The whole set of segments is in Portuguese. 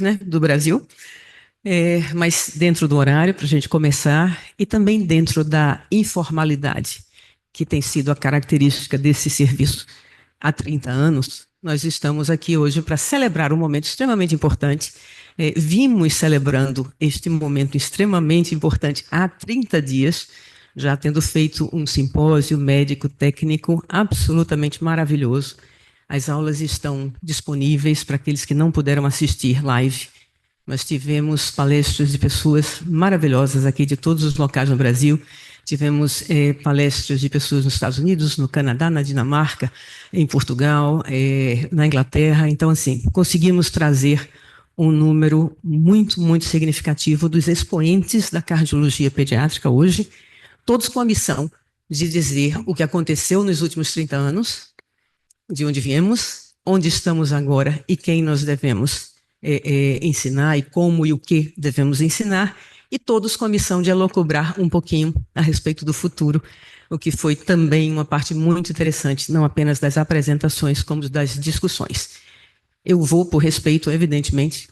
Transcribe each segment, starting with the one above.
né, do Brasil, mas dentro do horário para a gente começar e também dentro da informalidade, que tem sido a característica desse serviço há 30 anos. Nós estamos aqui hoje para celebrar um momento extremamente importante. Vimos celebrando este momento extremamente importante há 30 dias, já tendo feito um simpósio médico-técnico absolutamente maravilhoso. As aulas estão disponíveis para aqueles que não puderam assistir live. Nós tivemos palestras de pessoas maravilhosas aqui de todos os locais no Brasil. Tivemos palestras de pessoas nos Estados Unidos, no Canadá, na Dinamarca, em Portugal, na Inglaterra. Então, assim, conseguimos trazer um número muito, muito significativo dos expoentes da cardiologia pediátrica hoje, todos com a missão de dizer o que aconteceu nos últimos 30 anos, de onde viemos, onde estamos agora e quem nós devemos ensinar e como e o que devemos ensinar, e todos com a missão de elocubrar um pouquinho a respeito do futuro, o que foi também uma parte muito interessante, não apenas das apresentações, como das discussões. Eu vou, por respeito, evidentemente,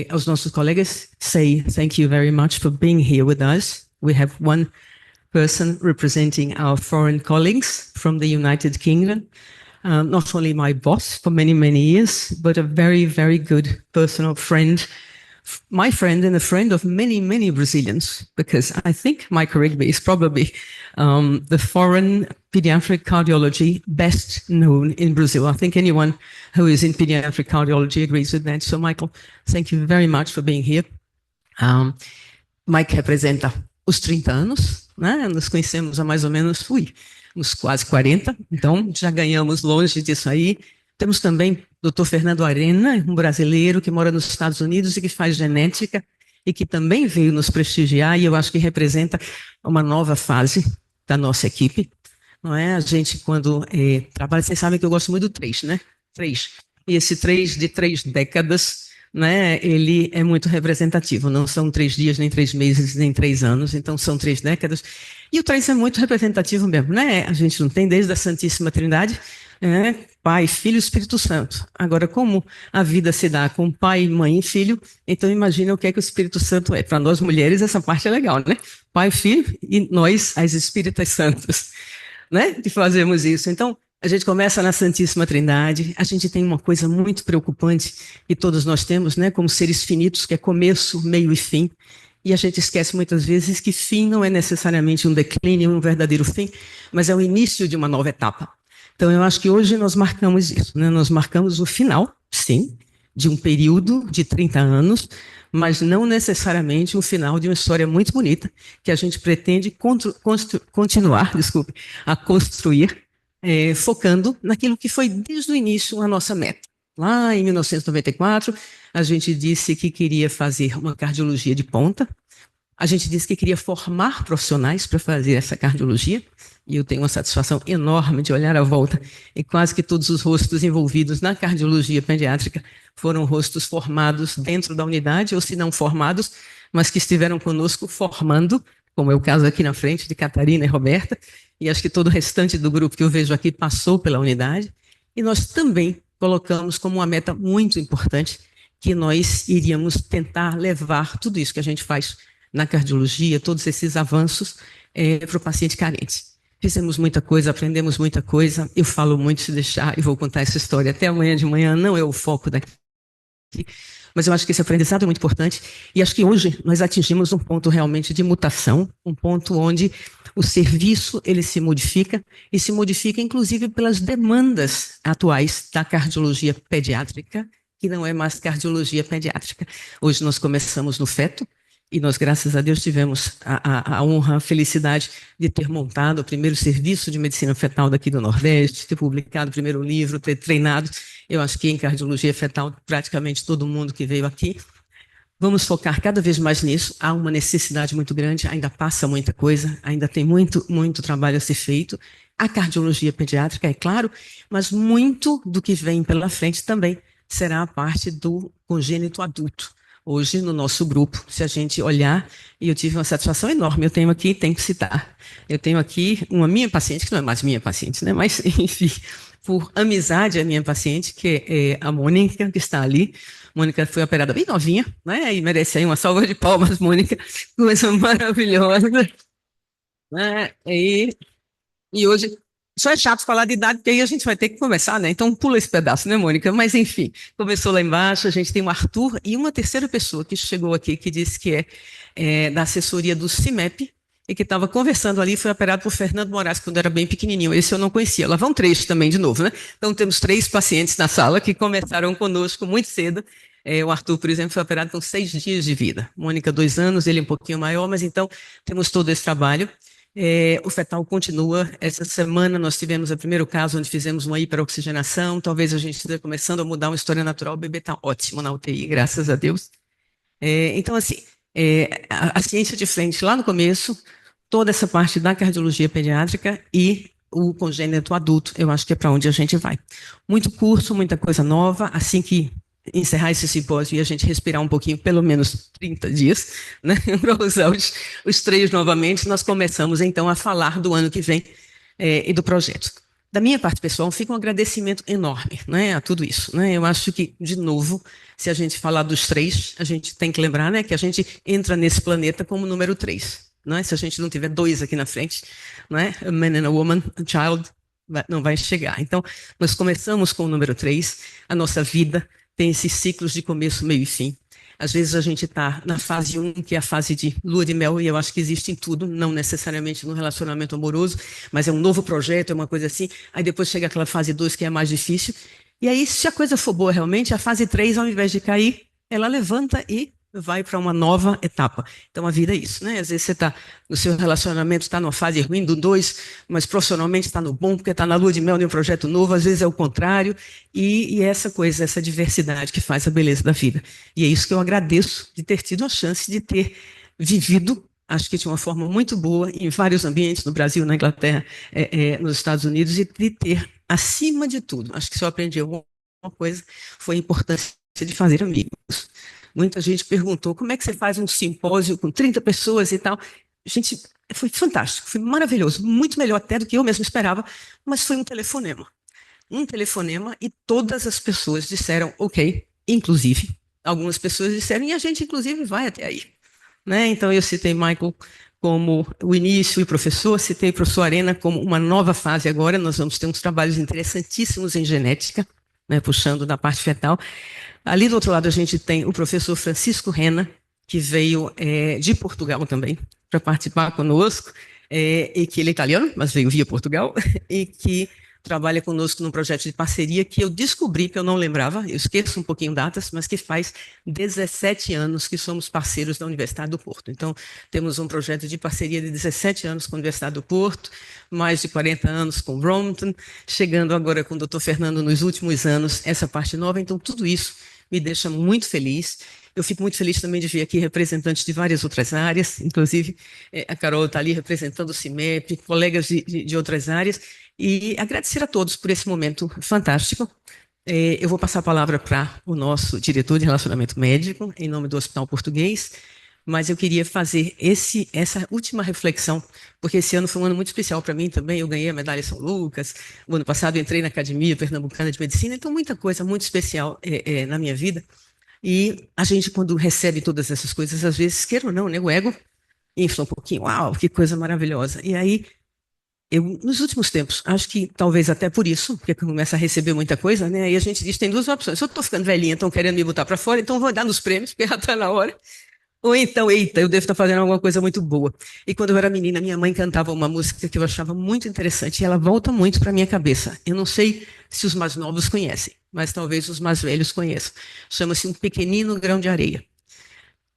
aos nossos colegas, say thank you very much for being here with us. We have one person representing our foreign colleagues from the United Kingdom. Not only my boss for many, many years, but a very, very good personal friend, my friend and a friend of many, many Brazilians, because I think Mike Rigby is probably the foreign pediatric cardiology best known in Brazil. I think anyone who is in pediatric cardiology agrees with that. So, Michael, thank you very much for being here. Mike representa os 30 anos, né? Nos conhecemos há mais ou menos, uns quase 40, então já ganhamos longe disso aí. Temos também o Dr. Fernando Arena, um brasileiro que mora nos Estados Unidos e que faz genética e que também veio nos prestigiar, e eu acho que representa uma nova fase da nossa equipe. Não é? A gente, quando trabalha, vocês sabem que eu gosto muito do 3, né? 3. E esse 3 de 3 décadas, né, ele é muito representativo. Não são 3 dias, nem 3 meses, nem 3 anos, então são 3 décadas. E o 3 é muito representativo mesmo, né? A gente não tem desde a Santíssima Trindade, Pai, Filho e Espírito Santo. Agora, como a vida se dá com pai, mãe e filho, então imagina o que é que o Espírito Santo é. Para nós mulheres, essa parte é legal, né? Pai, Filho e nós, as Espíritas Santas, né? Que fazemos isso. Então, a gente começa na Santíssima Trindade, a gente tem uma coisa muito preocupante que todos nós temos, né? Como seres finitos, que é começo, meio e fim. E a gente esquece muitas vezes que fim não é necessariamente um declínio, um verdadeiro fim, mas é o início de uma nova etapa. Então, eu acho que hoje nós marcamos isso, né? Nós marcamos o final, sim, de um período de 30 anos, mas não necessariamente o final de uma história muito bonita, que a gente pretende continuar, a construir, focando naquilo que foi desde o início a nossa meta. Lá em 1994, a gente disse que queria fazer uma cardiologia de ponta, a gente disse que queria formar profissionais para fazer essa cardiologia, e eu tenho uma satisfação enorme de olhar à volta, e quase que todos os rostos envolvidos na cardiologia pediátrica foram rostos formados dentro da unidade, ou se não formados, mas que estiveram conosco formando, como é o caso aqui na frente de Catarina e Roberta, e acho que todo o restante do grupo que eu vejo aqui passou pela unidade, e nós também colocamos como uma meta muito importante que nós iríamos tentar levar tudo isso que a gente faz na cardiologia, todos esses avanços para o paciente carente. Fizemos muita coisa, aprendemos muita coisa, eu falo muito, se deixar, e vou contar essa história até amanhã de manhã, não é o foco daqui, mas eu acho que esse aprendizado é muito importante, e acho que hoje nós atingimos um ponto realmente de mutação, um ponto onde o serviço ele se modifica, e se modifica inclusive pelas demandas atuais da cardiologia pediátrica, que não é mais cardiologia pediátrica. Hoje nós começamos no feto, e nós, graças a Deus, tivemos a honra, a felicidade de ter montado o primeiro serviço de medicina fetal daqui do Nordeste, ter publicado o primeiro livro, ter treinado. Eu acho que em cardiologia fetal, praticamente todo mundo que veio aqui. Vamos focar cada vez mais nisso. Há uma necessidade muito grande, ainda passa muita coisa, ainda tem muito, muito trabalho a ser feito. A cardiologia pediátrica, é claro, mas muito do que vem pela frente também será a parte do congênito adulto. Hoje, no nosso grupo, se a gente olhar, e eu tive uma satisfação enorme, tenho que citar, eu tenho aqui uma minha paciente, que não é mais minha paciente, né? Mas, enfim, por amizade à minha paciente, que é a Mônica, que está ali. Mônica foi operada bem novinha, né? E merece aí uma salva de palmas, Mônica. Coisa maravilhosa, né? E hoje, só é chato falar de idade, porque aí a gente vai ter que conversar, né? Então pula esse pedaço, né, Mônica? Mas enfim, começou lá embaixo, a gente tem o Arthur e uma terceira pessoa que chegou aqui, que disse que é da assessoria do CIMEP, e que estava conversando ali, foi operado por Fernando Moraes, quando era bem pequenininho. Esse eu não conhecia. Lá vão três também, de novo, né? Então temos três pacientes na sala que começaram conosco muito cedo. O Arthur, por exemplo, foi operado com 6 dias de vida. Mônica, 2 anos, ele um pouquinho maior, mas então temos todo esse trabalho. O fetal continua. Essa semana nós tivemos o primeiro caso onde fizemos uma hiperoxigenação. Talvez a gente esteja começando a mudar uma história natural. O bebê está ótimo na UTI, graças a Deus. Então, assim, a ciência de frente lá no começo, toda essa parte da cardiologia pediátrica e o congênito adulto, eu acho que é para onde a gente vai. Muito curso, muita coisa nova. Assim que encerrar esse simpósio e a gente respirar um pouquinho, pelo menos 30 dias, né, para usar os três novamente, nós começamos então a falar do ano que vem e do projeto. Da minha parte pessoal, fica um agradecimento enorme, né, a tudo isso. Né? Eu acho que, de novo, se a gente falar dos três, a gente tem que lembrar, né, que a gente entra nesse planeta como número 3. Né? Se a gente não tiver 2 aqui na frente, né, a man and a woman, a child, não vai chegar. Então, nós começamos com o número 3, a nossa vida tem esses ciclos de começo, meio e fim. Às vezes a gente está na fase 1, que é a fase de lua de mel, e eu acho que existe em tudo, não necessariamente no relacionamento amoroso, mas é um novo projeto, é uma coisa assim. Aí depois chega aquela fase 2, que é mais difícil. E aí, se a coisa for boa realmente, a fase 3, ao invés de cair, ela levanta e vai para uma nova etapa. Então, a vida é isso, né? Às vezes você está, no seu relacionamento, está numa fase ruim do 2, mas profissionalmente está no bom, porque está na lua de mel de um projeto novo, às vezes é o contrário, e essa coisa, essa diversidade que faz a beleza da vida. E é isso que eu agradeço de ter tido a chance de ter vivido, acho que de uma forma muito boa, em vários ambientes, no Brasil, na Inglaterra, nos Estados Unidos, e de ter, acima de tudo, acho que se eu aprendi alguma coisa, foi a importância de fazer amigos. Muita gente perguntou como é que você faz um simpósio com 30 pessoas e tal. Gente, foi fantástico, foi maravilhoso, muito melhor até do que eu mesmo esperava, mas foi um telefonema. Um telefonema e todas as pessoas disseram ok, inclusive. Algumas pessoas disseram, e a gente inclusive vai até aí. Né? Então eu citei Michael como o início e professor, citei o professor Arena como uma nova fase agora, nós vamos ter uns trabalhos interessantíssimos em genética, né, puxando da parte fetal. Ali do outro lado a gente tem o professor Francisco Rena, que veio de Portugal também, para participar conosco, e que ele é italiano, mas veio via Portugal, e que trabalha conosco num projeto de parceria que eu descobri, que eu não lembrava, eu esqueço um pouquinho datas, mas que faz 17 anos que somos parceiros da Universidade do Porto. Então, temos um projeto de parceria de 17 anos com a Universidade do Porto, mais de 40 anos com Brompton, chegando agora com o Dr. Fernando nos últimos anos, essa parte nova. Então, tudo isso me deixa muito feliz. Eu fico muito feliz também de ver aqui representantes de várias outras áreas, inclusive a Carol está ali representando o CIMEP, colegas de outras áreas, e agradecer a todos por esse momento fantástico. Eu vou passar a palavra para o nosso diretor de relacionamento médico, em nome do Hospital Português, mas eu queria fazer essa última reflexão, porque esse ano foi um ano muito especial para mim também. Eu ganhei a medalha São Lucas, o ano passado eu entrei na Academia Pernambucana de Medicina, então muita coisa muito especial na minha vida. E a gente, quando recebe todas essas coisas, às vezes, queira ou não, né, o ego infla um pouquinho. Uau, que coisa maravilhosa. E aí, nos últimos tempos, acho que talvez até por isso, porque começa a receber muita coisa, né? Aí a gente diz, tem duas opções. Se eu estou ficando velhinha, estão querendo me botar para fora, então vou dar nos prêmios, porque já está na hora. Ou então, eita, eu devo estar fazendo alguma coisa muito boa. E quando eu era menina, minha mãe cantava uma música que eu achava muito interessante, e ela volta muito para a minha cabeça. Eu não sei se os mais novos conhecem, mas talvez os mais velhos conheçam. Chama-se Um Pequenino Grão de Areia.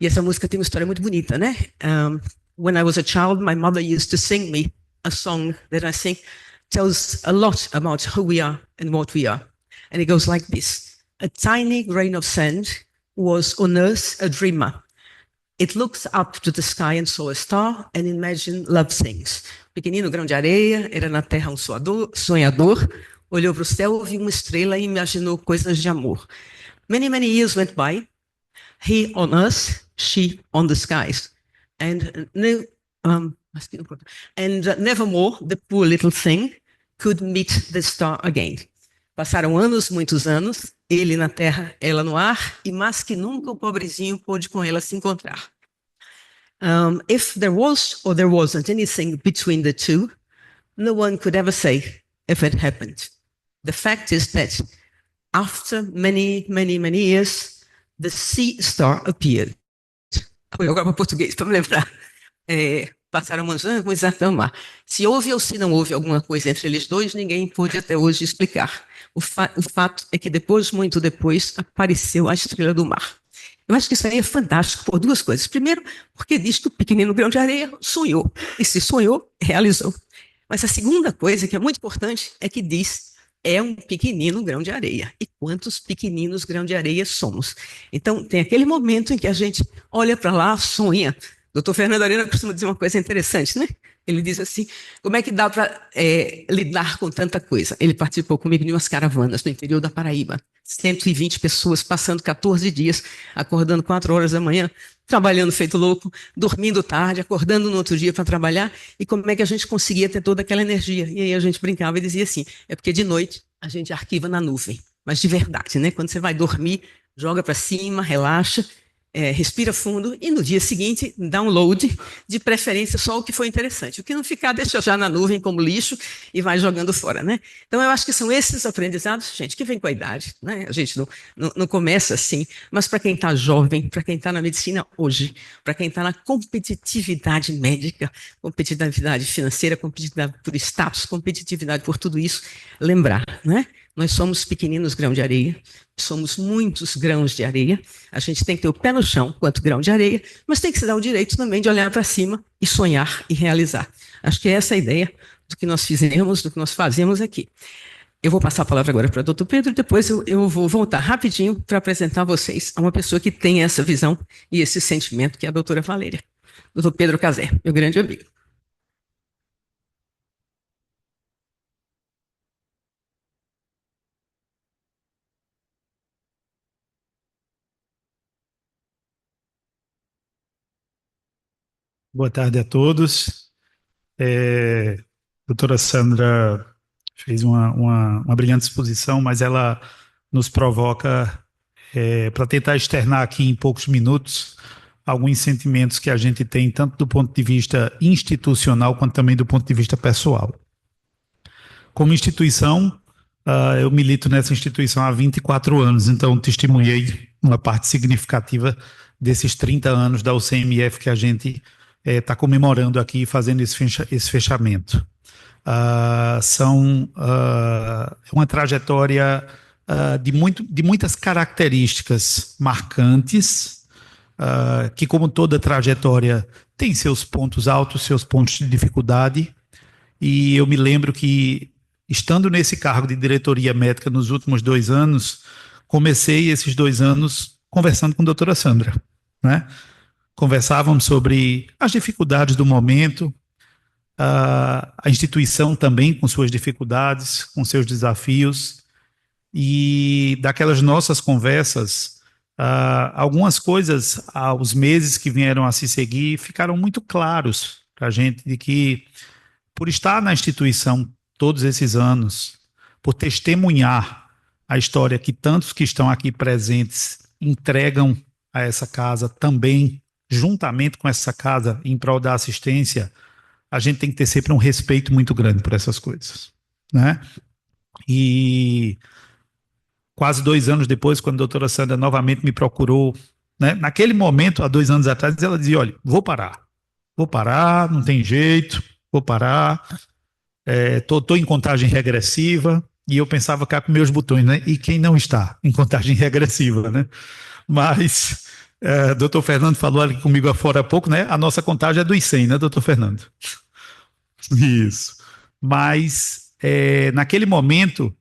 E essa música tem uma história muito bonita, né? When I was a child, my mother used to sing me a song that I think tells a lot about who we are and what we are. And it goes like this. A tiny grain of sand was on earth a dreamer. It looks up to the sky and saw a star and imagined love things. Pequenino grão de areia, era na terra um sonhador, olhou para o céu, viu uma estrela e imaginou coisas de amor. Many, many years went by. He on earth, she on the skies. And nevermore the poor little thing could meet the star again. Passaram anos, muitos anos, ele na terra, ela no ar, e mais que nunca o pobrezinho pôde com ela se encontrar. If there was or there wasn't anything between the two, no one could ever say if it happened. The fact is that after many, many, many years, the sea star appeared. Foi agora para português, para me lembrar. Passaram uns anos, mas até o mar. Se houve ou se não houve alguma coisa entre eles dois, ninguém pôde até hoje explicar. O fato é que depois, muito depois, apareceu a estrela do mar. Eu acho que isso aí é fantástico por duas coisas. Primeiro, porque diz que o pequenino grão de areia sonhou. E se sonhou, realizou. Mas a segunda coisa, que é muito importante, é que diz é um pequenino grão de areia. E quantos pequeninos grão de areia somos? Então, tem aquele momento em que a gente olha para lá, sonha. Doutor Fernando Arena costuma dizer uma coisa interessante, né? Ele diz assim, como é que dá para lidar com tanta coisa? Ele participou comigo de umas caravanas no interior da Paraíba. 120 pessoas passando 14 dias, acordando 4 horas da manhã, trabalhando feito louco, dormindo tarde, acordando no outro dia para trabalhar. E como é que a gente conseguia ter toda aquela energia? E aí a gente brincava e dizia assim, é porque de noite a gente arquiva na nuvem. Mas de verdade, né? Quando você vai dormir, joga para cima, relaxa, respira fundo e no dia seguinte download, de preferência só o que foi interessante. O que não ficar, deixa já na nuvem como lixo e vai jogando fora, né? Então eu acho que são esses aprendizados, gente, que vem com a idade, né? A gente não começa assim, mas para quem está jovem, para quem está na medicina hoje, para quem está na competitividade médica, competitividade financeira, competitividade por status, competitividade por tudo isso, lembrar, né? Nós somos pequeninos grãos de areia, somos muitos grãos de areia. A gente tem que ter o pé no chão, quanto grão de areia, mas tem que se dar o direito também de olhar para cima e sonhar e realizar. Acho que é essa a ideia do que nós fizemos, do que nós fazemos aqui. Eu vou passar a palavra agora para o doutor Pedro, e depois eu vou voltar rapidinho para apresentar a vocês a uma pessoa que tem essa visão e esse sentimento, que é a doutora Valéria. Doutor Pedro Cazé, meu grande amigo. Boa tarde a todos. A doutora Sandra fez uma brilhante exposição, mas ela nos provoca para tentar externar aqui em poucos minutos alguns sentimentos que a gente tem, tanto do ponto de vista institucional quanto também do ponto de vista pessoal. Como instituição, eu milito nessa instituição há 24 anos, então testemunhei uma parte significativa desses 30 anos da UCMF que a gente está comemorando aqui, fazendo esse fechamento. É uma trajetória de muitas características marcantes, que, como toda trajetória, tem seus pontos altos, seus pontos de dificuldade, e eu me lembro que, estando nesse cargo de diretoria médica nos últimos 2 anos, comecei esses 2 anos conversando com a doutora Sandra, né? Conversávamos sobre as dificuldades do momento, a instituição também com suas dificuldades, com seus desafios, e daquelas nossas conversas, algumas coisas, aos meses que vieram a se seguir, ficaram muito claros para a gente, de que, por estar na instituição todos esses anos, por testemunhar a história que tantos que estão aqui presentes entregam a essa casa também, juntamente com essa casa, em prol da assistência, a gente tem que ter sempre um respeito muito grande por essas coisas, né? E quase 2 anos depois, quando a doutora Sandra novamente me procurou, né? Naquele momento, há 2 anos atrás, ela dizia, olha, vou parar, não tem jeito, vou parar, tô em contagem regressiva, e eu pensava cá com meus botões, né? E quem não está em contagem regressiva, né? Mas doutor Fernando falou ali comigo afora há pouco, né? A nossa contagem é dos 100, né, doutor Fernando? Isso. Mas naquele momento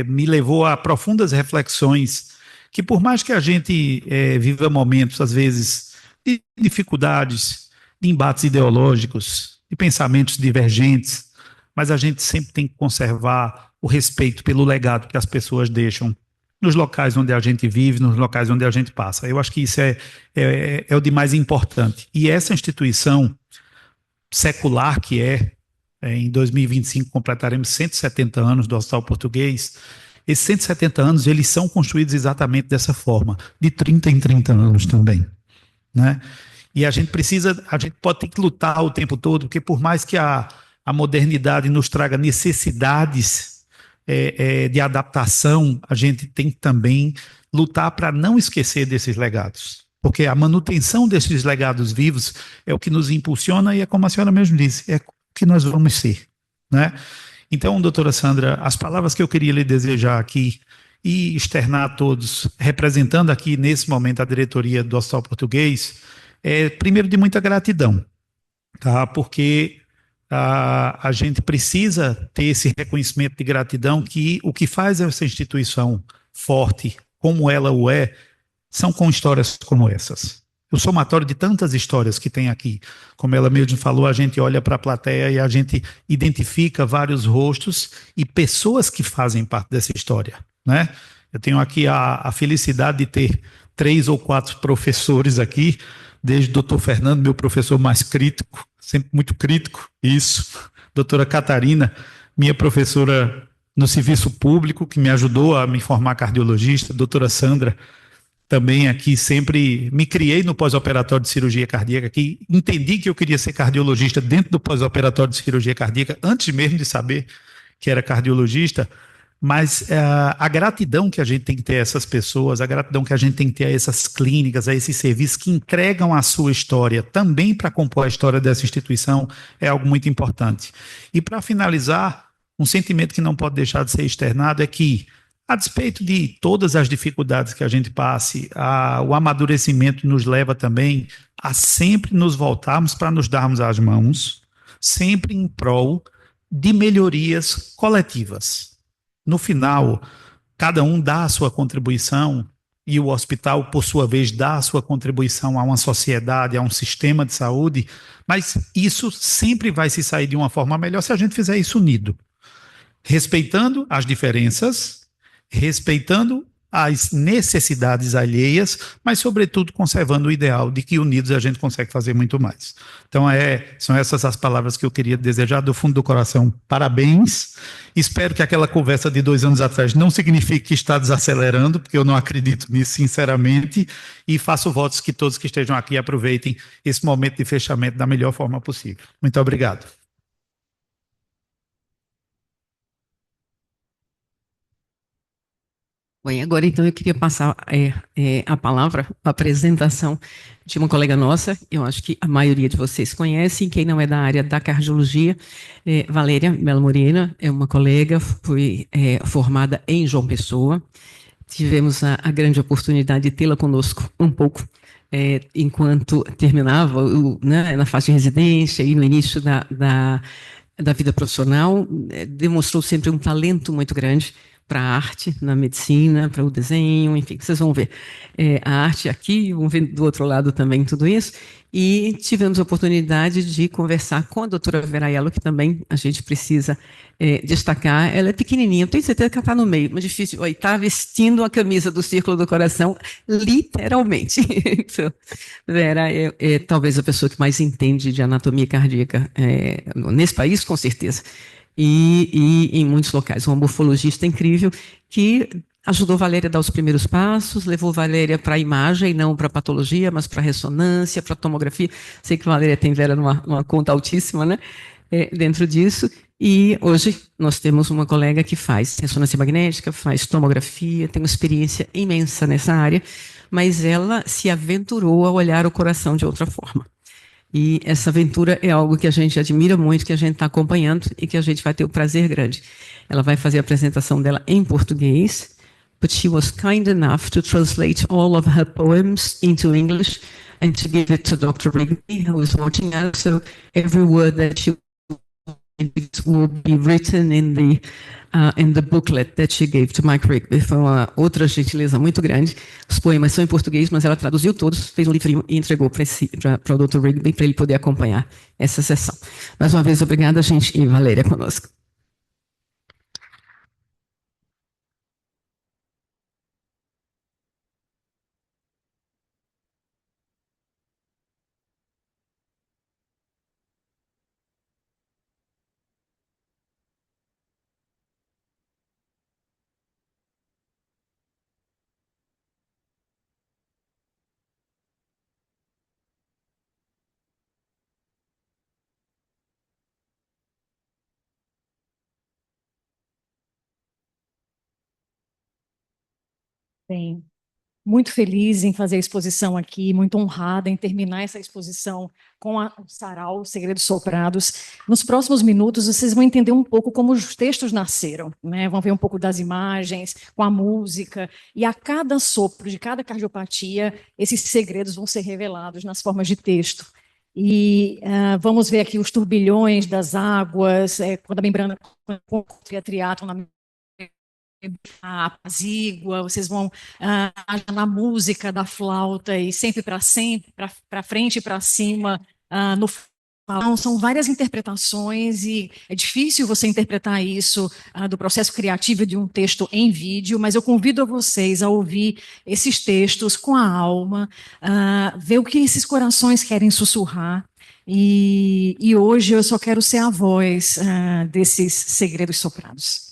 me levou a profundas reflexões que, por mais que a gente viva momentos, às vezes, de dificuldades, de embates ideológicos, de pensamentos divergentes, mas a gente sempre tem que conservar o respeito pelo legado que as pessoas deixam nos locais onde a gente vive, nos locais onde a gente passa. Eu acho que isso é o de mais importante. E essa instituição secular que Em 2025 completaremos 170 anos do Hospital Português. Esses 170 anos, eles são construídos exatamente dessa forma, de 30 em 30 anos também, né? E a gente pode ter que lutar o tempo todo, porque por mais que a modernidade nos traga necessidades de adaptação, a gente tem que também lutar para não esquecer desses legados. Porque a manutenção desses legados vivos é o que nos impulsiona e é como a senhora mesmo disse, é o que nós vamos ser, né? Então, doutora Sandra, as palavras que eu queria lhe desejar aqui e externar a todos, representando aqui nesse momento a diretoria do Hospital Português, primeiro de muita gratidão, tá? Porque a gente precisa ter esse reconhecimento de gratidão que o que faz essa instituição forte, como ela o é, são com histórias como essas. O somatório de tantas histórias que tem aqui, como ela mesmo falou, a gente olha para a plateia e a gente identifica vários rostos e pessoas que fazem parte dessa história, né? Eu tenho aqui a felicidade de ter 3 ou 4 professores aqui, desde o doutor Fernando, meu professor mais crítico, sempre muito crítico, isso. Doutora Catarina, minha professora no serviço público, que me ajudou a me formar cardiologista. Doutora Sandra, também aqui sempre me criei no pós-operatório de cirurgia cardíaca, que entendi que eu queria ser cardiologista dentro do pós-operatório de cirurgia cardíaca, antes mesmo de saber que era cardiologista, mas a gratidão que a gente tem que ter a essas pessoas, a gratidão que a gente tem que ter a essas clínicas, a esses serviços que entregam a sua história também para compor a história dessa instituição é algo muito importante. E para finalizar, um sentimento que não pode deixar de ser externado é que, a despeito de todas as dificuldades que a gente passe, o amadurecimento nos leva também a sempre nos voltarmos para nos darmos as mãos, sempre em prol de melhorias coletivas. No final, cada um dá a sua contribuição e o hospital, por sua vez, dá a sua contribuição a uma sociedade, a um sistema de saúde, mas isso sempre vai se sair de uma forma melhor se a gente fizer isso unido, respeitando as diferenças, respeitando as necessidades alheias, mas, sobretudo, conservando o ideal de que unidos a gente consegue fazer muito mais. Então, são essas as palavras que eu queria desejar do fundo do coração. Parabéns. Espero que aquela conversa de 2 anos atrás não signifique que está desacelerando, porque eu não acredito nisso, sinceramente, e faço votos que todos que estejam aqui aproveitem esse momento de fechamento da melhor forma possível. Muito obrigado. Bem, agora então eu queria passar a palavra, a apresentação de uma colega nossa, eu acho que a maioria de vocês conhecem, quem não é da área da cardiologia, Valéria Melo Morena, é uma colega, foi formada em João Pessoa, tivemos a grande oportunidade de tê-la conosco um pouco, enquanto terminava né, na fase de residência e no início da vida profissional, demonstrou sempre um talento muito grande para a arte, na medicina, para o desenho, enfim, vocês vão ver a arte aqui, vão ver do outro lado também tudo isso, e tivemos a oportunidade de conversar com a doutora Veraiello, que também a gente precisa destacar, ela é pequenininha, eu tenho certeza que ela está no meio, mas difícil, está vestindo a camisa do Círculo do Coração, literalmente. Então, Vera é talvez a pessoa que mais entende de anatomia cardíaca nesse país, com certeza, e em muitos locais. Uma morfologista incrível que ajudou Valéria a dar os primeiros passos, levou Valéria para a imagem, não para a patologia, mas para a ressonância, para a tomografia. Sei que Valéria tem Vera numa conta altíssima, né? Dentro disso. E hoje nós temos uma colega que faz ressonância magnética, faz tomografia, tem uma experiência imensa nessa área, mas ela se aventurou a olhar o coração de outra forma. E essa aventura é algo que a gente admira muito, que a gente está acompanhando e que a gente vai ter o prazer grande. Ela vai fazer a apresentação dela em português, but she was kind enough to translate all of her poems into English and to give it to Dr. Rigby, who is watching us. So every word that she will be written in the booklet that she gave to Mike Rigby. Foi uma outra gentileza muito grande. Os poemas são em português, mas ela traduziu todos, fez um livrinho e entregou para o Dr. Rigby para ele poder acompanhar essa sessão. Mais uma vez, obrigada, gente, e Valéria conosco. Bem, muito feliz em fazer a exposição aqui, muito honrada em terminar essa exposição com o Sarau Segredos Soprados. Nos próximos minutos, vocês vão entender um pouco como os textos nasceram, né? Vão ver um pouco das imagens, com a música, e a cada sopro de cada cardiopatia, esses segredos vão ser revelados nas formas de texto. E vamos ver aqui os turbilhões das águas, quando a membrana a triatlon na apazigua, vocês vão na música da flauta e sempre, para frente e para cima, no então, são várias interpretações e é difícil você interpretar isso do processo criativo de um texto em vídeo, mas eu convido vocês a ouvir esses textos com a alma, ver o que esses corações querem sussurrar. E hoje eu só quero ser a voz desses segredos soprados.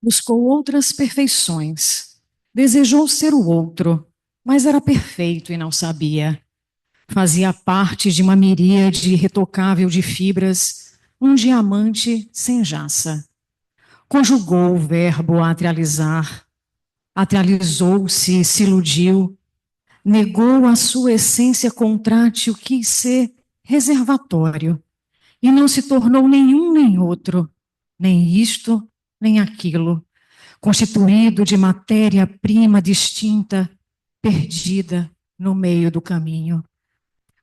Buscou outras perfeições. Desejou ser o outro, mas era perfeito e não sabia. Fazia parte de uma miríade retocável de fibras, um diamante sem jaça. Conjugou o verbo atrializar, atrializou-se, se iludiu, negou a sua essência contrátil, quis ser reservatório, e não se tornou nenhum nem outro, nem isto, nem aquilo, constituído de matéria-prima distinta, perdida no meio do caminho.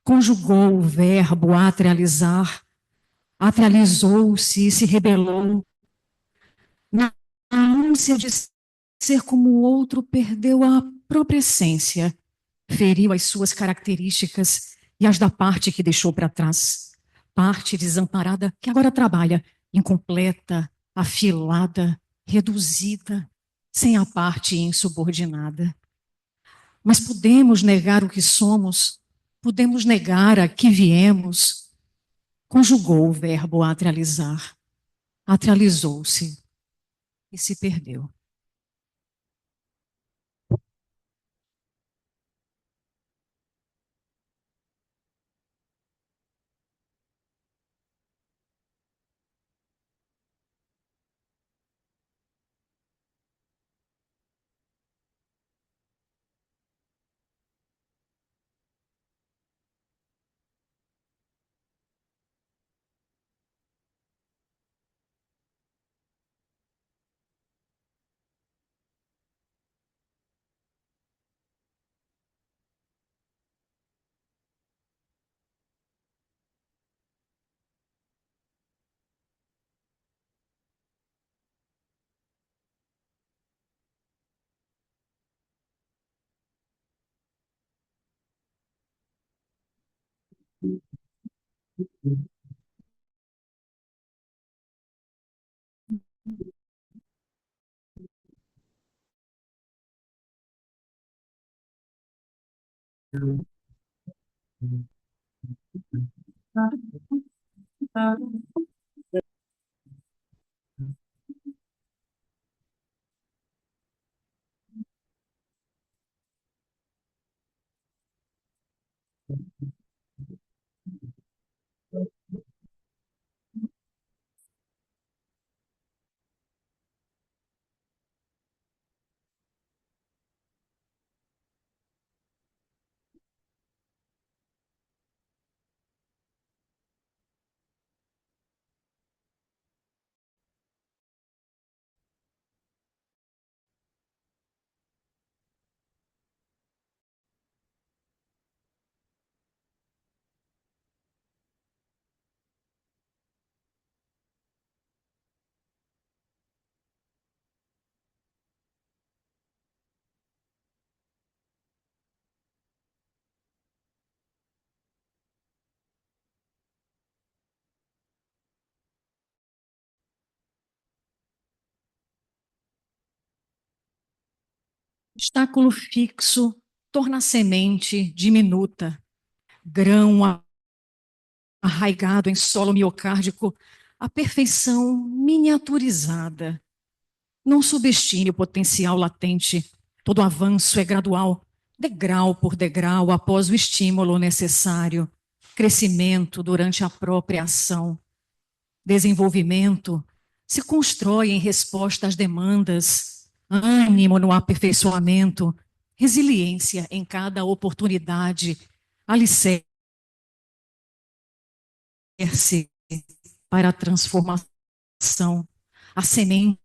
Conjugou o verbo atrializar, atrializou-se e se rebelou. Na ânsia de ser como o outro, perdeu a própria essência, feriu as suas características e as da parte que deixou para trás. Parte desamparada que agora trabalha, incompleta, afilada, reduzida, sem a parte insubordinada. Mas podemos negar o que somos, podemos negar a que viemos. Conjugou o verbo atrializar, atrializou-se e se perdeu. Obstáculo fixo torna a semente diminuta, grão arraigado em solo miocárdico, a perfeição miniaturizada. Não subestime o potencial latente. Todo avanço é gradual, degrau por degrau, após o estímulo necessário. Crescimento durante a própria ação. Desenvolvimento se constrói em resposta às demandas, ânimo no aperfeiçoamento, resiliência em cada oportunidade, alicerce para a transformação. A semente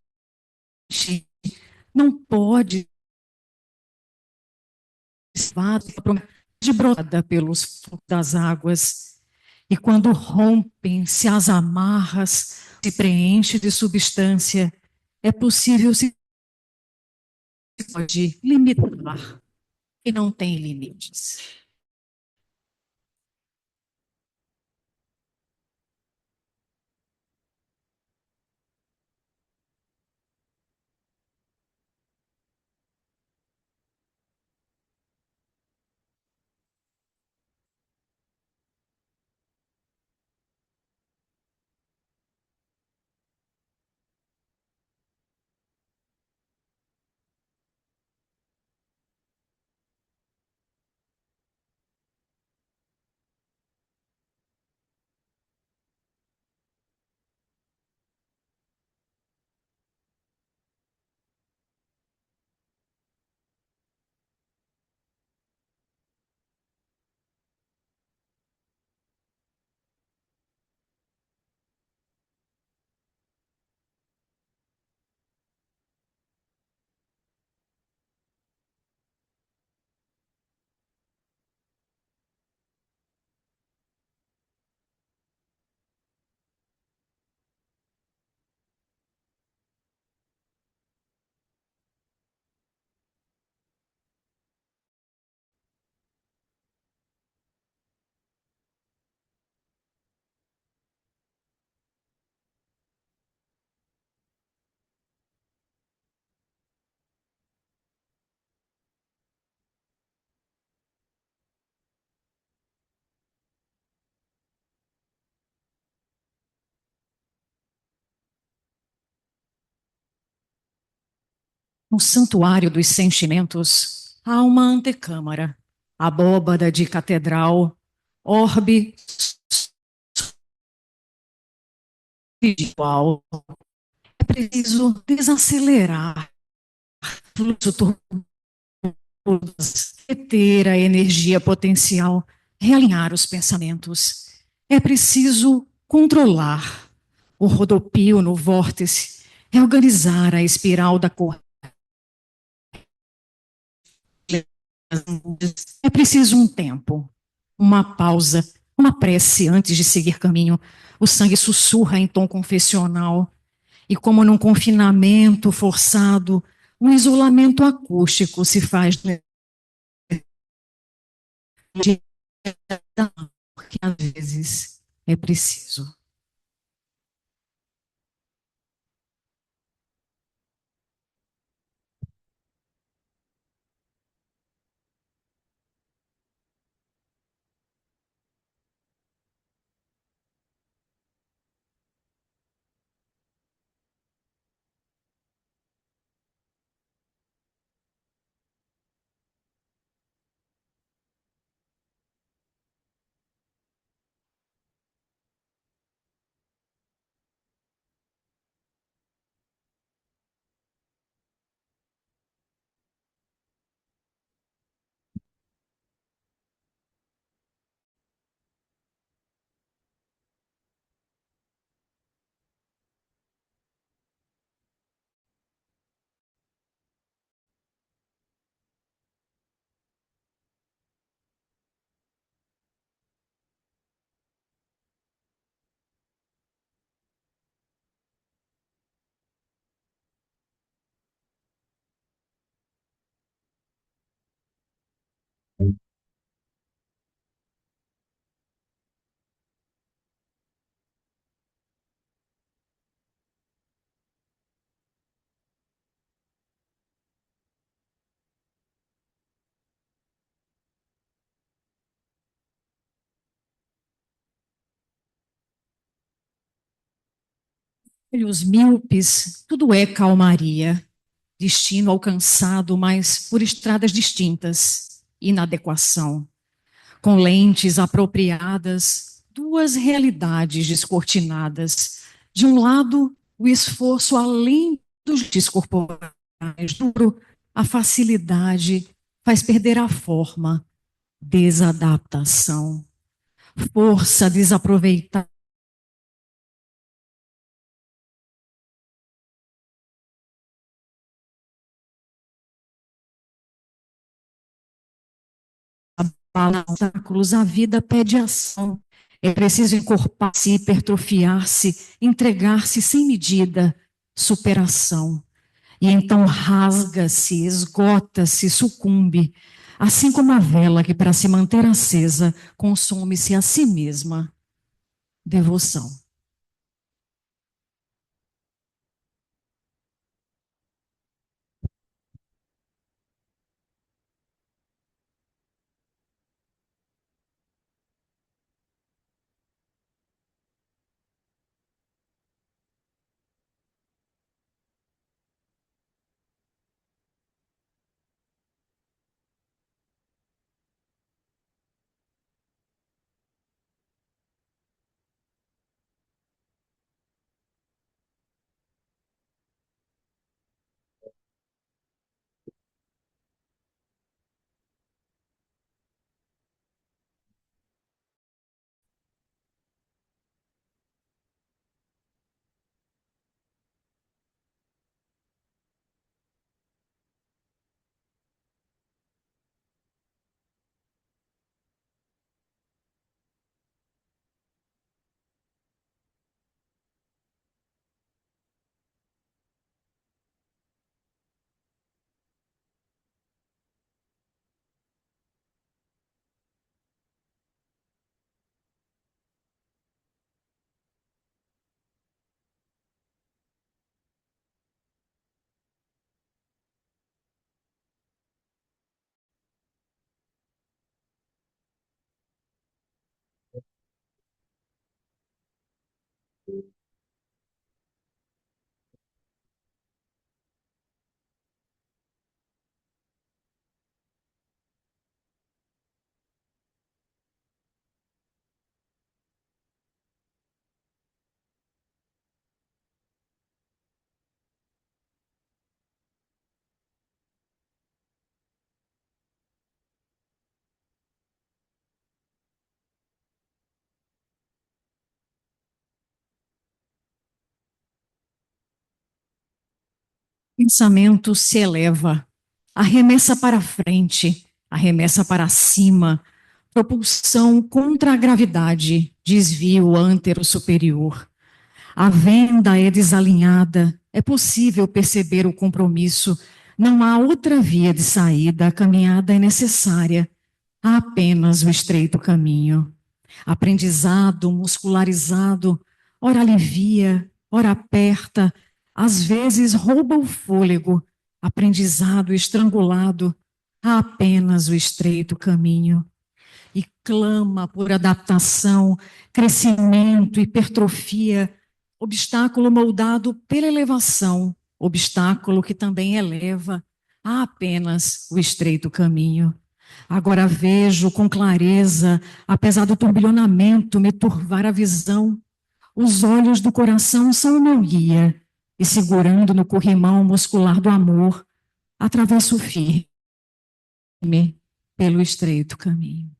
não pode de brotada pelos fluxos das águas. E quando rompem-se as amarras, se preenche de substância, é possível se pode limitar e não tem limites. No santuário dos sentimentos, há uma antecâmara, abóbada de catedral, orbe espiritual. É preciso desacelerar o fluxo turbuloso, reter a energia potencial, realinhar os pensamentos. É preciso controlar o rodopio no vórtice, reorganizar a espiral da corrente. É preciso um tempo, uma pausa, uma prece antes de seguir caminho. O sangue sussurra em tom confessional. E como num confinamento forçado, um isolamento acústico se faz porque às vezes é é preciso. Olhos míopes, tudo é calmaria, destino alcançado, mas por estradas distintas, inadequação. Com lentes apropriadas, duas realidades descortinadas. De um lado, o esforço além dos corporais, duro, a facilidade faz perder a forma, desadaptação. Força desaproveitada, obstáculos, a vida pede ação. É preciso encorpar-se, hipertrofiar-se, entregar-se sem medida, superação. E então rasga-se, esgota-se, sucumbe, assim como a vela que, para se manter acesa, consome-se a si mesma. Devoção. Pensamento se eleva, arremessa para frente, arremessa para cima, propulsão contra a gravidade, desvio antero superior. A venda é desalinhada, é possível perceber o compromisso, não há outra via de saída, a caminhada é necessária, há apenas o estreito caminho. Aprendizado muscularizado, ora alivia, ora aperta, às vezes rouba o fôlego. Aprendizado estrangulado, há apenas o estreito caminho. E clama por adaptação, crescimento, hipertrofia, obstáculo moldado pela elevação, obstáculo que também eleva, há apenas o estreito caminho. Agora vejo com clareza, apesar do turbilhonamento me turvar a visão, os olhos do coração são o meu guia, e segurando no corrimão muscular do amor, atravesso firme pelo estreito caminho.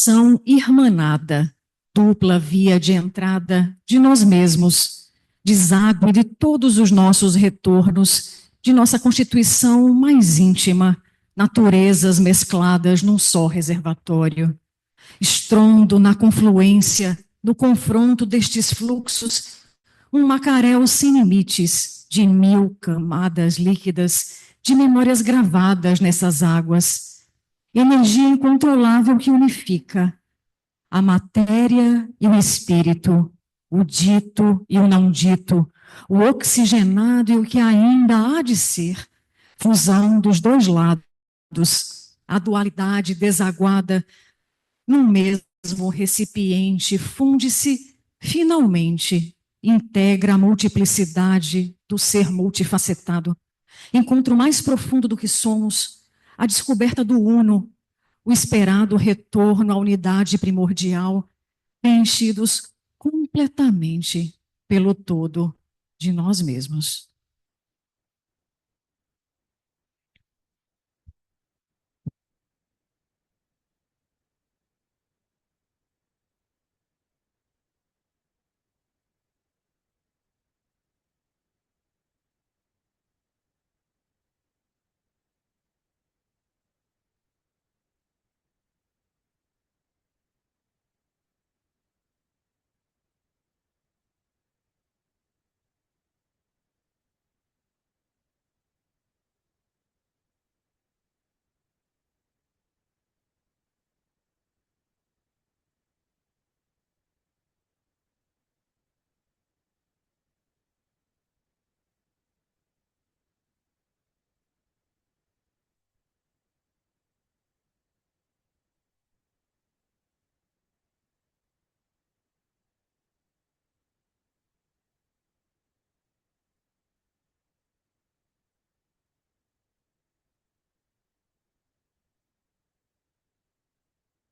São irmanada, dupla via de entrada de nós mesmos, deságue de todos os nossos retornos, de nossa constituição mais íntima, naturezas mescladas num só reservatório. Estrondo na confluência, no confronto destes fluxos, um macaréu sem limites, de 1000 camadas líquidas, de memórias gravadas nessas águas, energia incontrolável que unifica a matéria e o espírito, o dito e o não dito, o oxigenado e o que ainda há de ser, fusão dos dois lados, a dualidade desaguada num mesmo recipiente funde-se finalmente, integra a multiplicidade do ser multifacetado, encontro mais profundo do que somos, a descoberta do uno, o esperado retorno à unidade primordial, preenchidos completamente pelo todo de nós mesmos.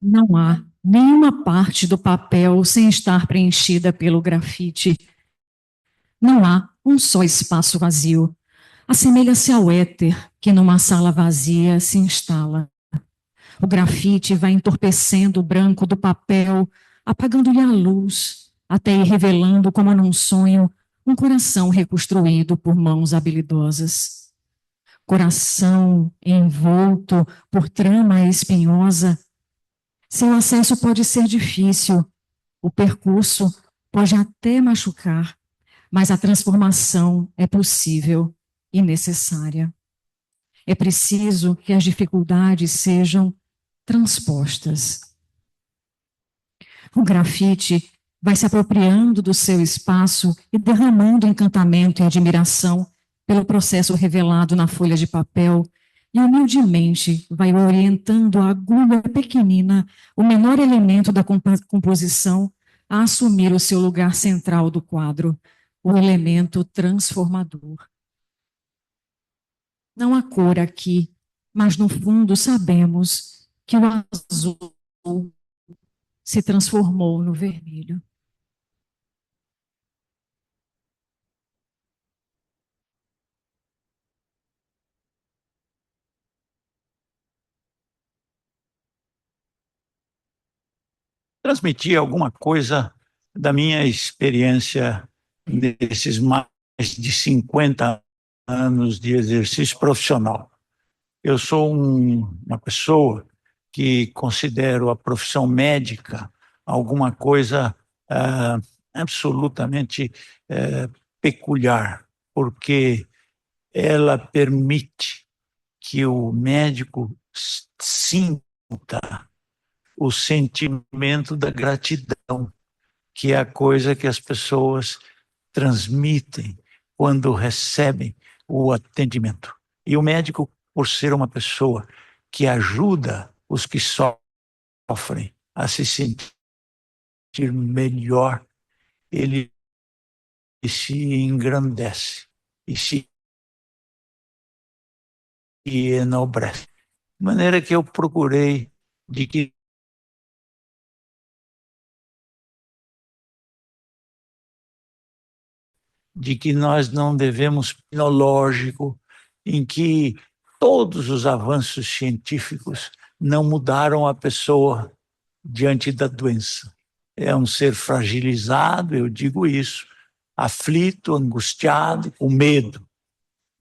Não há nenhuma parte do papel sem estar preenchida pelo grafite. Não há um só espaço vazio. Assemelha-se ao éter que numa sala vazia se instala. O grafite vai entorpecendo o branco do papel, apagando-lhe a luz, até ir revelando, como num sonho, um coração reconstruído por mãos habilidosas. Coração envolto por trama espinhosa. Seu acesso pode ser difícil, o percurso pode até machucar, mas a transformação é possível e necessária. É preciso que as dificuldades sejam transpostas. O grafite vai se apropriando do seu espaço e derramando encantamento e admiração pelo processo revelado na folha de papel e humildemente vai orientando a agulha pequenina, o menor elemento da composição, a assumir o seu lugar central do quadro, o elemento transformador. Não há cor aqui, mas no fundo sabemos que o azul se transformou no vermelho. Transmitir alguma coisa da minha experiência desses mais de 50 anos de exercício profissional. Eu sou uma pessoa que considero a profissão médica alguma coisa absolutamente peculiar, porque ela permite que o médico sinta o sentimento da gratidão, que é a coisa que as pessoas transmitem quando recebem o atendimento. E o médico, por ser uma pessoa que ajuda os que sofrem a se sentir melhor, ele se engrandece e se enobrece. De maneira que eu procurei de que nós não devemos tecnológico, em que todos os avanços científicos não mudaram a pessoa diante da doença. É um ser fragilizado, eu digo isso, aflito, angustiado, com medo.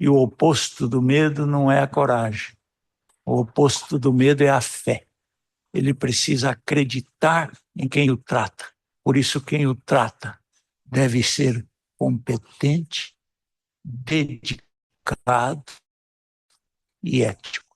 E o oposto do medo não é a coragem. O oposto do medo é a fé. Ele precisa acreditar em quem o trata. Por isso, quem o trata deve ser competente, dedicado e ético.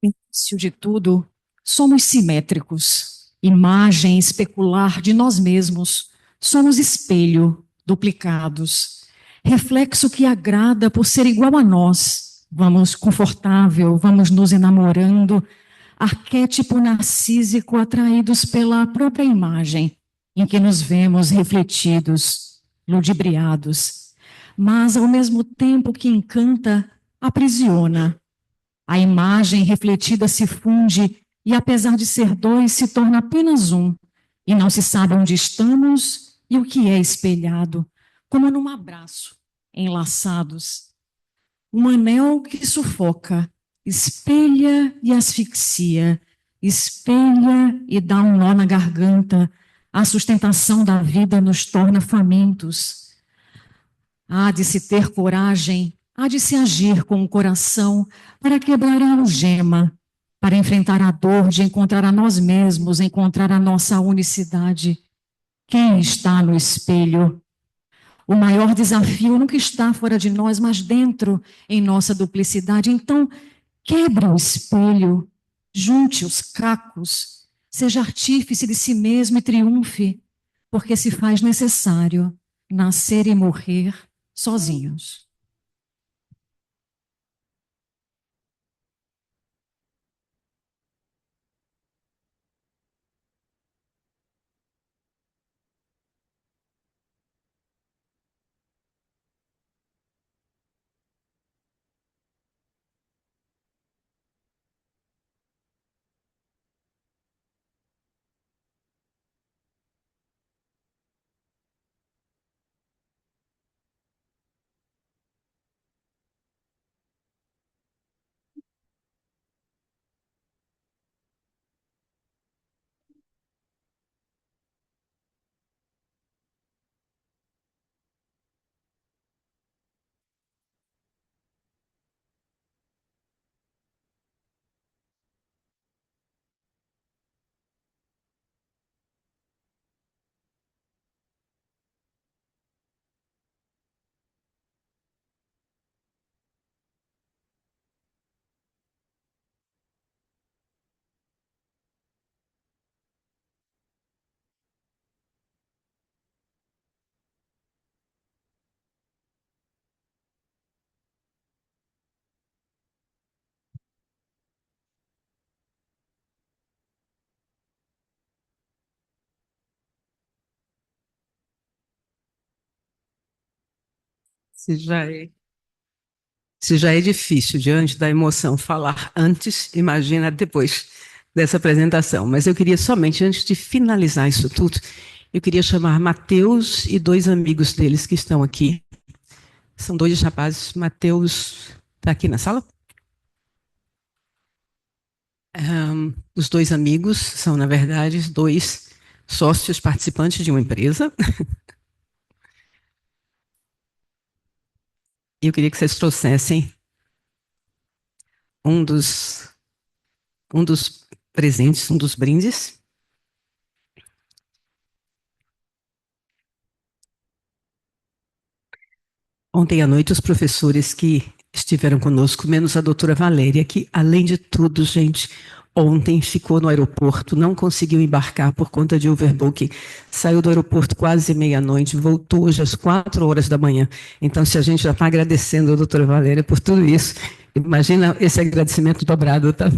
Início de tudo, somos simétricos, imagem especular de nós mesmos, somos espelho, duplicados, reflexo que agrada por ser igual a nós, Vamos confortável, vamos nos enamorando, arquétipo narcísico atraídos pela própria imagem em que nos vemos refletidos, ludibriados, mas ao mesmo tempo que encanta, aprisiona. A imagem refletida se funde e, apesar de ser dois, se torna apenas um, e não se sabe onde estamos e o que é espelhado, como num abraço, enlaçados. Um anel que sufoca, espelha e asfixia, espelha e dá um nó na garganta. A sustentação da vida nos torna famintos. Há de se ter coragem, há de se agir com o coração para quebrar a algema, para enfrentar a dor de encontrar a nós mesmos, encontrar a nossa unicidade. Quem está no espelho? O maior desafio nunca está fora de nós, mas dentro, em nossa duplicidade. Então, quebre o espelho, junte os cacos, seja artífice de si mesmo e triunfe, porque se faz necessário nascer e morrer sozinhos. Se já é, se já é difícil, diante da emoção, falar antes, imagina depois dessa apresentação. Mas eu queria somente, antes de finalizar isso tudo, eu queria chamar Mateus e dois amigos deles que estão aqui. São dois rapazes. Mateus está aqui na sala? Os dois amigos são, na verdade, dois sócios participantes de uma empresa. E eu queria que vocês trouxessem um dos presentes, um dos brindes. Ontem à noite, os professores que estiveram conosco, menos a doutora Valéria, que, além de tudo, gente, ontem ficou no aeroporto, não conseguiu embarcar por conta de overbooking, saiu do aeroporto quase meia-noite, voltou hoje às 4 horas da manhã. Então, se a gente já está agradecendo a doutora Valéria por tudo isso, imagina esse agradecimento dobrado, tá?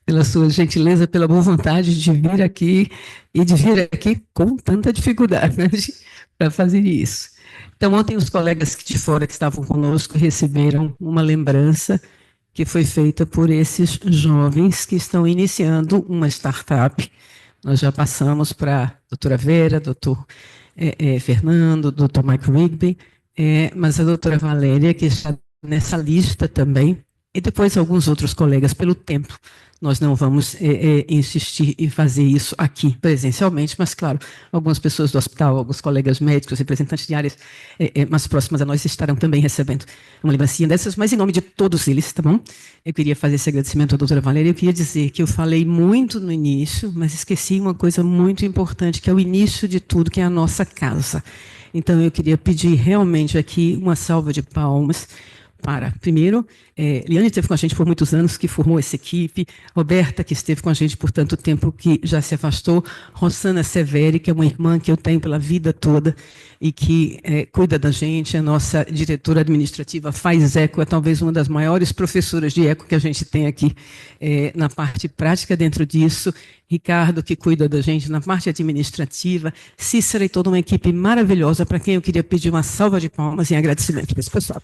Pela sua gentileza, pela boa vontade de vir aqui e de vir aqui com tanta dificuldade, né, para fazer isso. Então, ontem os colegas de fora que estavam conosco receberam uma lembrança que foi feita por esses jovens que estão iniciando uma startup. Nós já passamos para a doutora Vera, doutor Fernando, doutor Mike Rigby, mas a doutora Valéria, que está nessa lista também, e depois alguns outros colegas, pelo tempo. Nós não vamos insistir em fazer isso aqui presencialmente, mas, claro, algumas pessoas do hospital, alguns colegas médicos, representantes de áreas mais próximas a nós estarão também recebendo uma lembrancinha dessas, mas em nome de todos eles, tá bom? Eu queria fazer esse agradecimento à doutora Valéria. Eu queria dizer que eu falei muito no início, mas esqueci uma coisa muito importante, que é o início de tudo, que é a nossa casa. Então, eu queria pedir realmente aqui uma salva de palmas para, primeiro, Liane esteve com a gente por muitos anos, que formou essa equipe, Roberta, que esteve com a gente por tanto tempo, que já se afastou, Rosana Severi, que é uma irmã que eu tenho pela vida toda e que cuida da gente, a nossa diretora administrativa faz eco, é talvez uma das maiores professoras de eco que a gente tem aqui na parte prática dentro disso, Ricardo, que cuida da gente na parte administrativa, Cícera e toda uma equipe maravilhosa, para quem eu queria pedir uma salva de palmas em agradecimento para esse pessoal.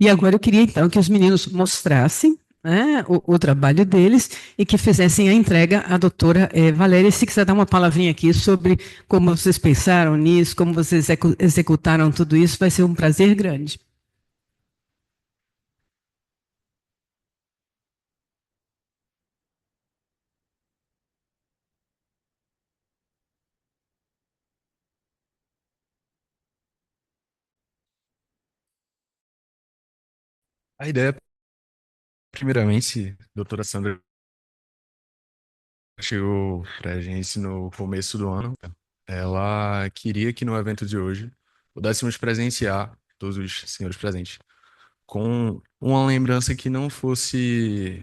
E agora eu queria, então, que os meninos mostrassem, né, o trabalho deles e que fizessem a entrega à doutora Valéria. Se quiser dar uma palavrinha aqui sobre como vocês pensaram nisso, como vocês executaram tudo isso, vai ser um prazer grande. A ideia, primeiramente, doutora Sandra chegou para a gente no começo do ano. Ela queria que no evento de hoje pudéssemos presenciar todos os senhores presentes com uma lembrança que não fosse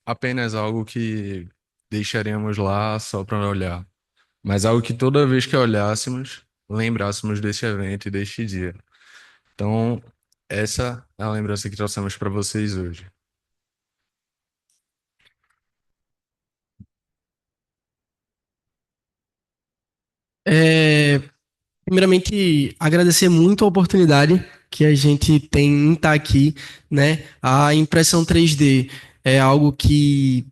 apenas algo que deixaríamos lá só para olhar, mas algo que toda vez que olhássemos, lembrássemos desse evento e deste dia. Então, essa é a lembrança que trouxemos para vocês hoje. É, primeiramente, agradecer muito a oportunidade que a gente tem em estar aqui, né? A impressão 3D é algo que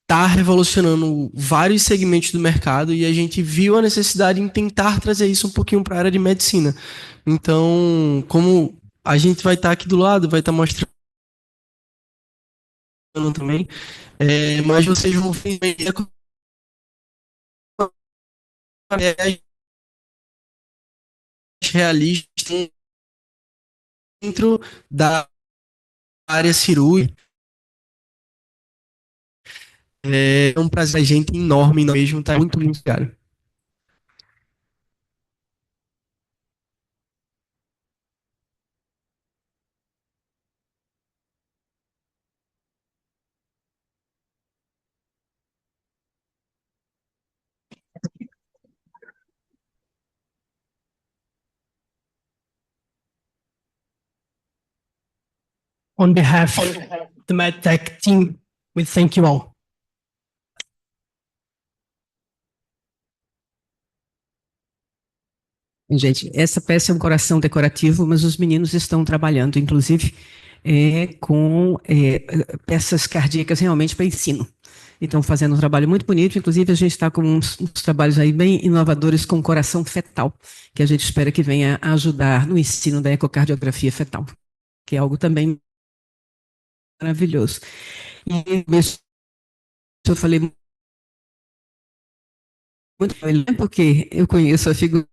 está revolucionando vários segmentos do mercado e a gente viu a necessidade em tentar trazer isso um pouquinho para a área de medicina. Então, como a gente vai estar aqui do lado, vai estar mostrando também, mas vocês vão ver realista dentro da área cirúrgica. É um prazer, a gente enorme mesmo, tá muito, muito caro. On behalf of the MedTech team, we thank you all. Gente, essa peça é um coração decorativo, mas os meninos estão trabalhando, inclusive, com peças cardíacas realmente para ensino. Estão fazendo um trabalho muito bonito, inclusive a gente está com uns trabalhos aí bem inovadores com coração fetal, que a gente espera que venha a ajudar no ensino da ecocardiografia fetal, que é algo também maravilhoso. E mesmo eu falei muito porque eu conheço a figura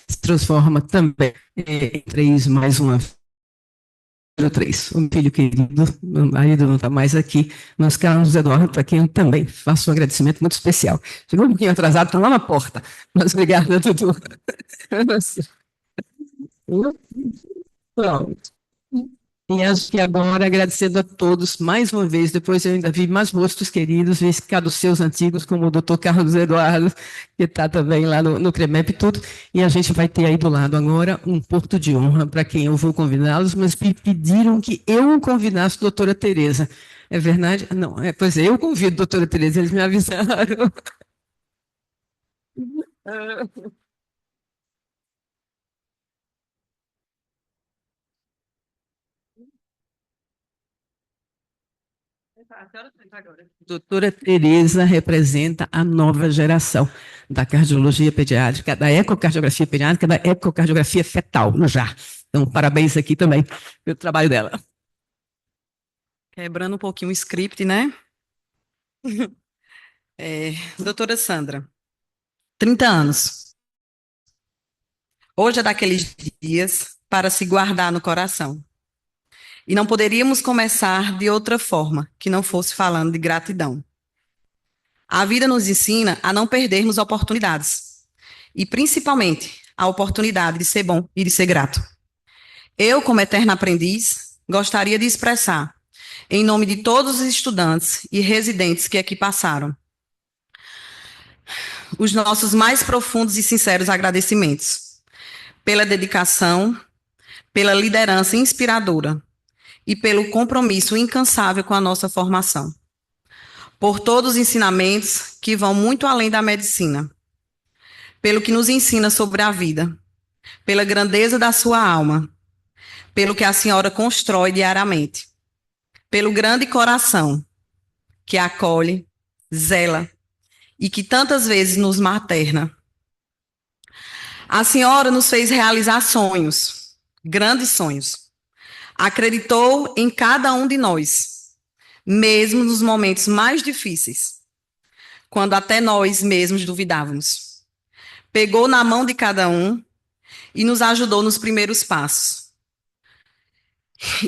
se transforma também em 3 mais uma 03. O meu filho querido, meu marido não está mais aqui, mas Carlos Eduardo, para quem eu também faço um agradecimento muito especial. Chegou um pouquinho atrasado, está lá na porta, mas obrigada, Dudu. Pronto. E acho que agora, agradecendo a todos mais uma vez, depois eu ainda vi mais rostos queridos, vi cá dos seus antigos, como o doutor Carlos Eduardo, que está também lá no CREMEP e tudo, e a gente vai ter aí do lado agora um porto de honra para quem eu vou convidá-los, mas me pediram que eu convidasse a doutora Tereza. É verdade? Não, pois é, eu convido a doutora Tereza, eles me avisaram. Doutora Tereza representa a nova geração da cardiologia pediátrica, da ecocardiografia pediátrica, da ecocardiografia fetal, no já. Então, parabéns aqui também pelo trabalho dela. Quebrando um pouquinho o script, né? Doutora Sandra, 30 anos. Hoje é daqueles dias para se guardar no coração. E não poderíamos começar de outra forma que não fosse falando de gratidão. A vida nos ensina a não perdermos oportunidades. E principalmente a oportunidade de ser bom e de ser grato. Eu, como eterno aprendiz, gostaria de expressar, em nome de todos os estudantes e residentes que aqui passaram, os nossos mais profundos e sinceros agradecimentos pela dedicação, pela liderança inspiradora e pelo compromisso incansável com a nossa formação. Por todos os ensinamentos que vão muito além da medicina, pelo que nos ensina sobre a vida, pela grandeza da sua alma, pelo que a senhora constrói diariamente, pelo grande coração que acolhe, zela e que tantas vezes nos materna. A senhora nos fez realizar sonhos, grandes sonhos. Acreditou em cada um de nós, mesmo nos momentos mais difíceis, quando até nós mesmos duvidávamos. Pegou na mão de cada um e nos ajudou nos primeiros passos.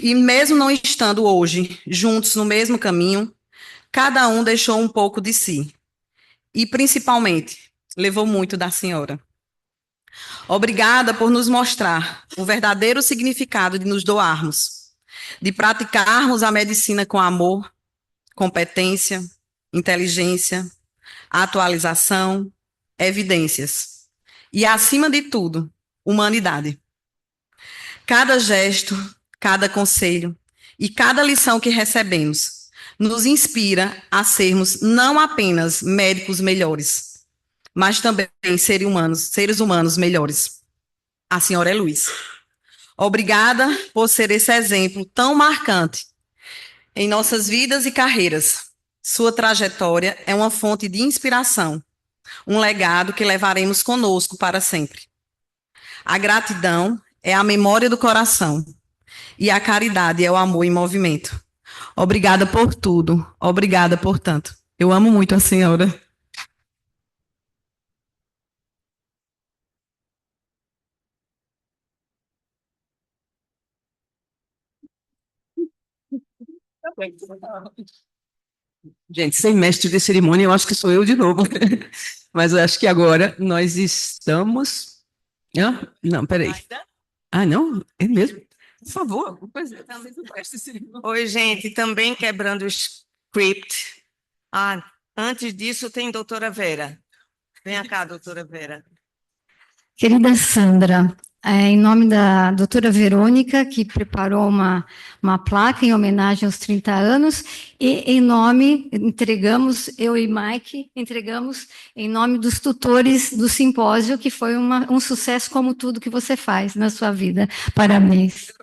E mesmo não estando hoje juntos no mesmo caminho, cada um deixou um pouco de si. E, principalmente, levou muito da senhora. Obrigada por nos mostrar o verdadeiro significado de nos doarmos, de praticarmos a medicina com amor, competência, inteligência, atualização, evidências. E, acima de tudo, humanidade. Cada gesto, cada conselho e cada lição que recebemos nos inspira a sermos não apenas médicos melhores, mas também seres humanos melhores. A senhora é luz. Obrigada por ser esse exemplo tão marcante em nossas vidas e carreiras. Sua trajetória é uma fonte de inspiração, um legado que levaremos conosco para sempre. A gratidão é a memória do coração e a caridade é o amor em movimento. Obrigada por tudo, obrigada por tanto. Eu amo muito a senhora. Gente, sem mestre de cerimônia, eu acho que sou eu de novo. Mas eu acho que agora nós estamos. Ah, não, peraí. Ah, não? É mesmo? Por favor. Oi, gente, também quebrando o script. Antes disso, tem doutora Vera. Venha cá, doutora Vera. Querida Sandra, em nome da doutora Verônica, que preparou uma placa em homenagem aos 30 anos, e em nome, eu e Mike, entregamos em nome dos tutores do simpósio, que foi um sucesso como tudo que você faz na sua vida. Parabéns.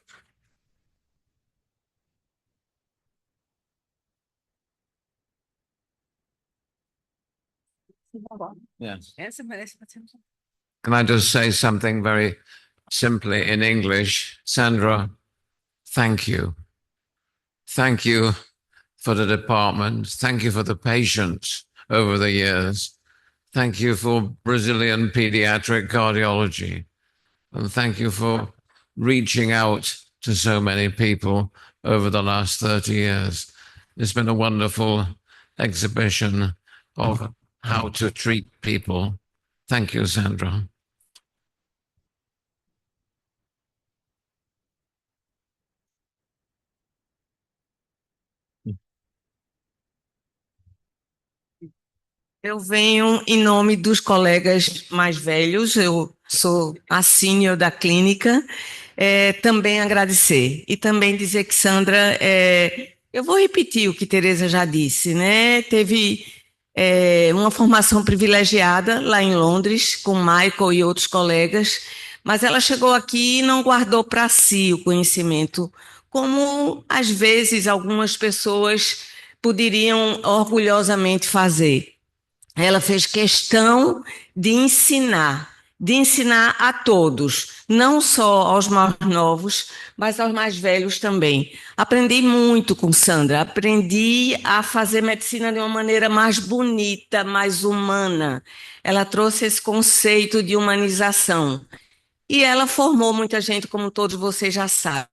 Yes. Essa merece. Can I just say something very simply in English? Sandra, thank you. Thank you for the department. Thank you for the patients over the years. Thank you for Brazilian pediatric cardiology. And thank you for reaching out to so many people over the last 30 years. It's been a wonderful exhibition of how to treat people. Thank you, Sandra. Eu venho em nome dos colegas mais velhos, eu sou a sênior da clínica, também agradecer. E também dizer que Sandra, eu vou repetir o que Tereza já disse, né? Teve uma formação privilegiada lá em Londres, com Michael e outros colegas, mas ela chegou aqui e não guardou para si o conhecimento, como às vezes algumas pessoas poderiam orgulhosamente fazer. Ela fez questão de ensinar a todos, não só aos mais novos, mas aos mais velhos também. Aprendi muito com Sandra, aprendi a fazer medicina de uma maneira mais bonita, mais humana. Ela trouxe esse conceito de humanização. E ela formou muita gente, como todos vocês já sabem,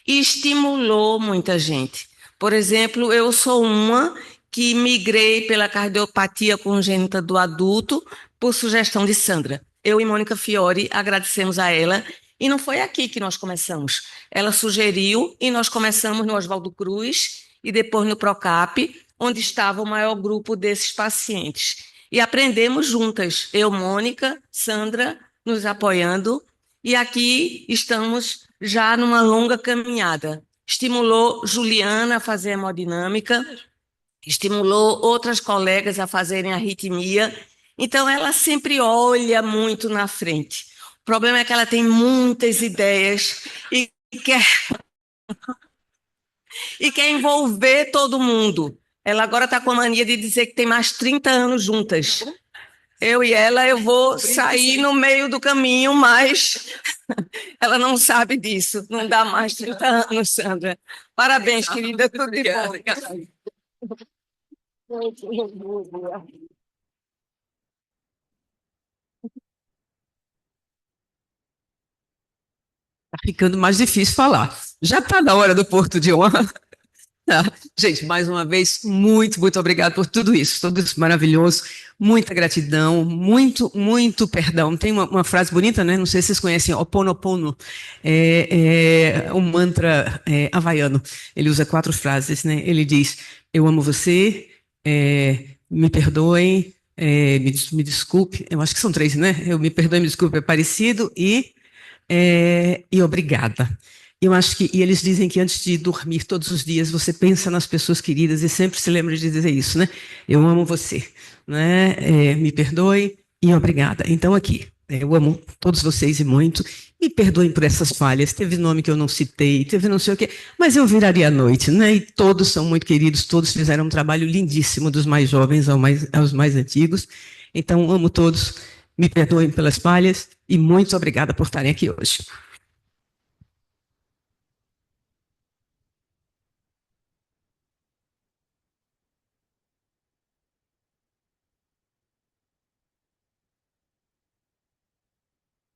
e estimulou muita gente. Por exemplo, eu sou uma que migrei pela cardiopatia congênita do adulto por sugestão de Sandra. Eu e Mônica Fiore agradecemos a ela, e não foi aqui que nós começamos. Ela sugeriu e nós começamos no Oswaldo Cruz e depois no Procap, onde estava o maior grupo desses pacientes. E aprendemos juntas, eu, Mônica, Sandra, nos apoiando, e aqui estamos já numa longa caminhada. Estimulou Juliana a fazer hemodinâmica, estimulou outras colegas a fazerem arritmia. Então, ela sempre olha muito na frente. O problema é que ela tem muitas ideias e quer envolver todo mundo. Ela agora está com a mania de dizer que tem mais 30 anos juntas. Eu e ela, eu vou sair no meio do caminho, mas ela não sabe disso. Não dá mais 30 anos, Sandra. Parabéns, querida. Tudo de bom. Tá ficando mais difícil falar. Já está na hora do Porto de Honra. Tá. Gente, mais uma vez, muito, muito obrigado por tudo isso maravilhoso, muita gratidão, muito, muito perdão. Tem uma frase bonita, né? Não sei se vocês conhecem, Ho'oponopono, é um mantra havaiano. Ele usa 4 frases, né? Ele diz: eu amo você, me perdoem, me desculpe, eu acho que são 3, né? Eu me perdoe, me desculpe, é parecido, e obrigada. Eu acho que, e eles dizem que antes de dormir todos os dias, você pensa nas pessoas queridas e sempre se lembra de dizer isso, né? Eu amo você, né? Me perdoe e obrigada. Então, aqui, eu amo todos vocês e muito. Me perdoem por essas falhas. Teve nome que eu não citei, teve não sei o quê, mas eu viraria à noite, né? E todos são muito queridos, todos fizeram um trabalho lindíssimo, dos mais jovens aos mais antigos. Então, amo todos. Me perdoem pelas falhas e muito obrigada por estarem aqui hoje.